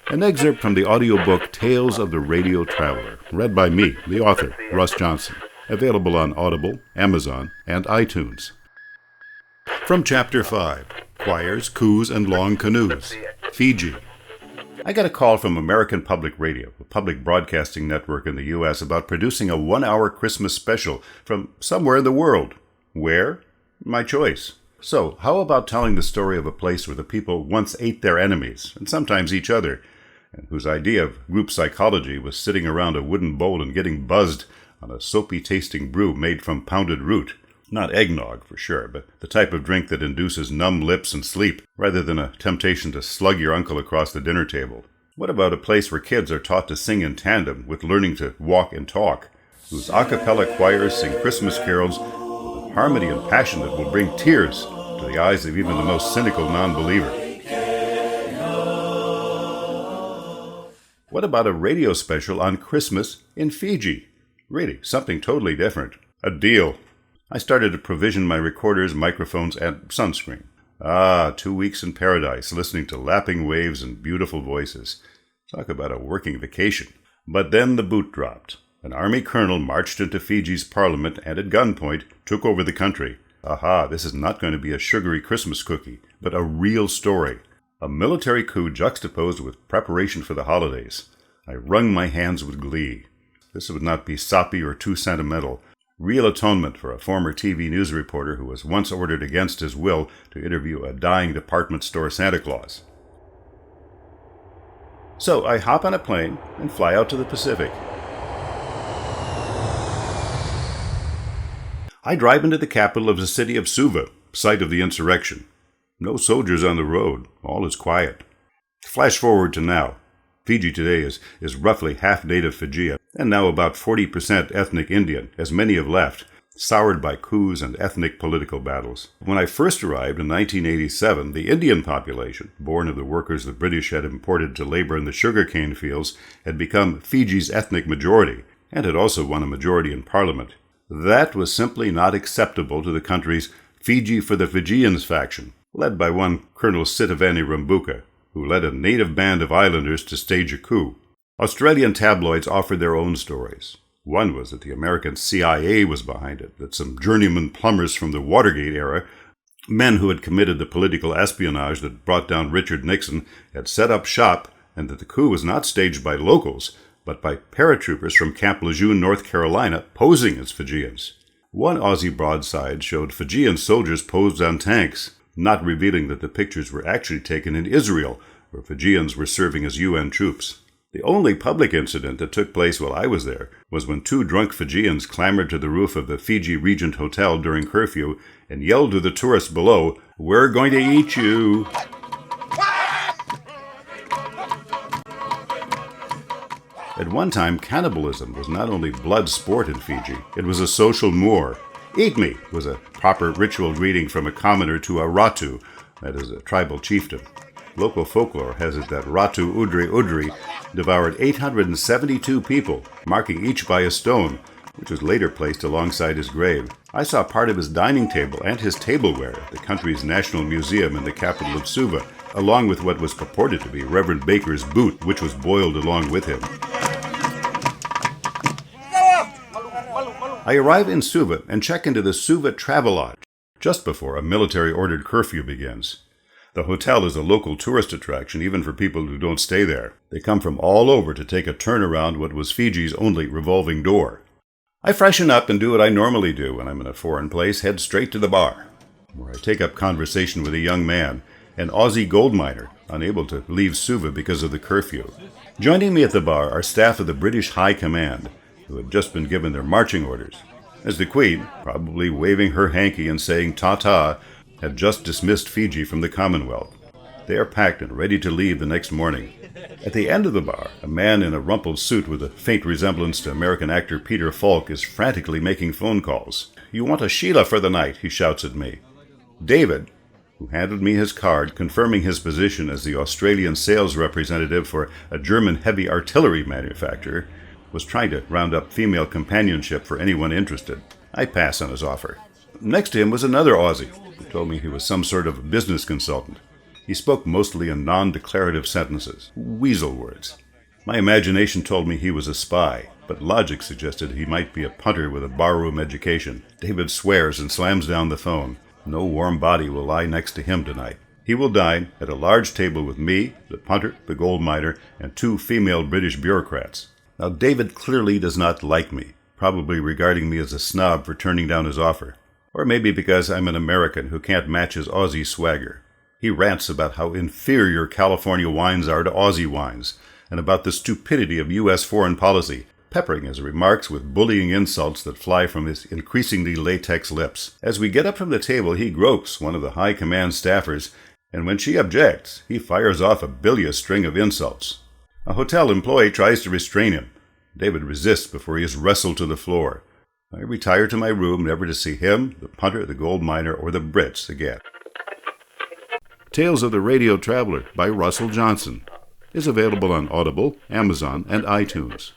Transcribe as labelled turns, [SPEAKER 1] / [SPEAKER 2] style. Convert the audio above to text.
[SPEAKER 1] An excerpt from the audiobook Tales of the Radio Traveler, read by me, the author, Russ Johnson, available on Audible, Amazon, and iTunes. From Chapter 5, Choirs, Coups and Long Canoes, Fiji. I got a call from American Public Radio, a public broadcasting network in the U.S., about producing a 1-hour Christmas special from somewhere in the world. Where? My choice. So, how about telling the story of a place where the people once ate their enemies, and sometimes each other, and whose idea of group psychology was sitting around a wooden bowl and getting buzzed on a soapy-tasting brew made from pounded root. Not eggnog, for sure, but the type of drink that induces numb lips and sleep, rather than a temptation to slug your uncle across the dinner table. What about a place where kids are taught to sing in tandem with learning to walk and talk, whose a cappella choirs sing Christmas carols with a harmony and passion that will bring tears to the eyes of even the most cynical non-believer? What about a radio special on Christmas in Fiji? Really, something totally different. A deal. I started to provision my recorders, microphones, and sunscreen. 2 weeks in paradise, listening to lapping waves and beautiful voices. Talk about a working vacation. But then the boot dropped. An army colonel marched into Fiji's parliament and at gunpoint took over the country. This is not going to be a sugary Christmas cookie, but a real story. A military coup juxtaposed with preparation for the holidays. I wrung my hands with glee. This would not be soppy or too sentimental. Real atonement for a former TV news reporter who was once ordered against his will to interview a dying department store Santa Claus. So I hop on a plane and fly out to the Pacific. I drive into the capital of the city of Suva, site of the insurrection. No soldiers on the road. All is quiet. Flash forward to now. Fiji today is roughly half native Fijian, and now about 40% ethnic Indian, as many have left, soured by coups and ethnic political battles. When I first arrived in 1987, the Indian population, born of the workers the British had imported to labor in the sugarcane fields, had become Fiji's ethnic majority, and had also won a majority in parliament. That was simply not acceptable to the country's Fiji for the Fijians faction, led by one Colonel Sitiveni Rambuka, who led a native band of islanders to stage a coup. Australian tabloids offered their own stories. One was that the American CIA was behind it, that some journeyman plumbers from the Watergate era, men who had committed the political espionage that brought down Richard Nixon, had set up shop, and that the coup was not staged by locals, but by paratroopers from Camp Lejeune, North Carolina, posing as Fijians. One Aussie broadside showed Fijian soldiers posed on tanks, not revealing that the pictures were actually taken in Israel, where Fijians were serving as UN troops. The only public incident that took place while I was there was when 2 drunk Fijians clambered to the roof of the Fiji Regent Hotel during curfew and yelled to the tourists below, "We're going to eat you!" At one time, cannibalism was not only blood sport in Fiji, it was a social moor. "Eat me" was a proper ritual greeting from a commoner to a Ratu, that is, a tribal chieftain. Local folklore has it that Ratu Udri Udri devoured 872 people, marking each by a stone, which was later placed alongside his grave. I saw part of his dining table and his tableware at the country's national museum in the capital of Suva, along with what was purported to be Reverend Baker's boot, which was boiled along with him. I arrive in Suva and check into the Suva Travelodge just before a military-ordered curfew begins. The hotel is a local tourist attraction even for people who don't stay there. They come from all over to take a turn around what was Fiji's only revolving door. I freshen up and do what I normally do when I'm in a foreign place, head straight to the bar, where I take up conversation with a young man, an Aussie gold miner, unable to leave Suva because of the curfew. Joining me at the bar are staff of the British High Command, who had just been given their marching orders, as the Queen, probably waving her hanky and saying ta-ta, had just dismissed Fiji from the Commonwealth. They are packed and ready to leave the next morning. At the end of the bar, a man in a rumpled suit with a faint resemblance to American actor Peter Falk is frantically making phone calls. "You want a Sheila for the night," he shouts at me. David, who handed me his card confirming his position as the Australian sales representative for a German heavy artillery manufacturer, was trying to round up female companionship for anyone interested. I pass on his offer. Next to him was another Aussie, who told me he was some sort of business consultant. He spoke mostly in non-declarative sentences, weasel words. My imagination told me he was a spy, but logic suggested he might be a punter with a barroom education. David swears and slams down the phone. No warm body will lie next to him tonight. He will dine at a large table with me, the punter, the gold miner, and 2 female British bureaucrats. Now, David clearly does not like me, probably regarding me as a snob for turning down his offer. Or maybe because I'm an American who can't match his Aussie swagger. He rants about how inferior California wines are to Aussie wines, and about the stupidity of U.S. foreign policy, peppering his remarks with bullying insults that fly from his increasingly latex lips. As we get up from the table, he gropes one of the high command staffers, and when she objects, he fires off a bilious string of insults. A hotel employee tries to restrain him. David resists before he is wrestled to the floor. I retire to my room, never to see him, the punter, the gold miner, or the Brits again. Tales of the Radio Traveler by Russell Johnson is available on Audible, Amazon, and iTunes.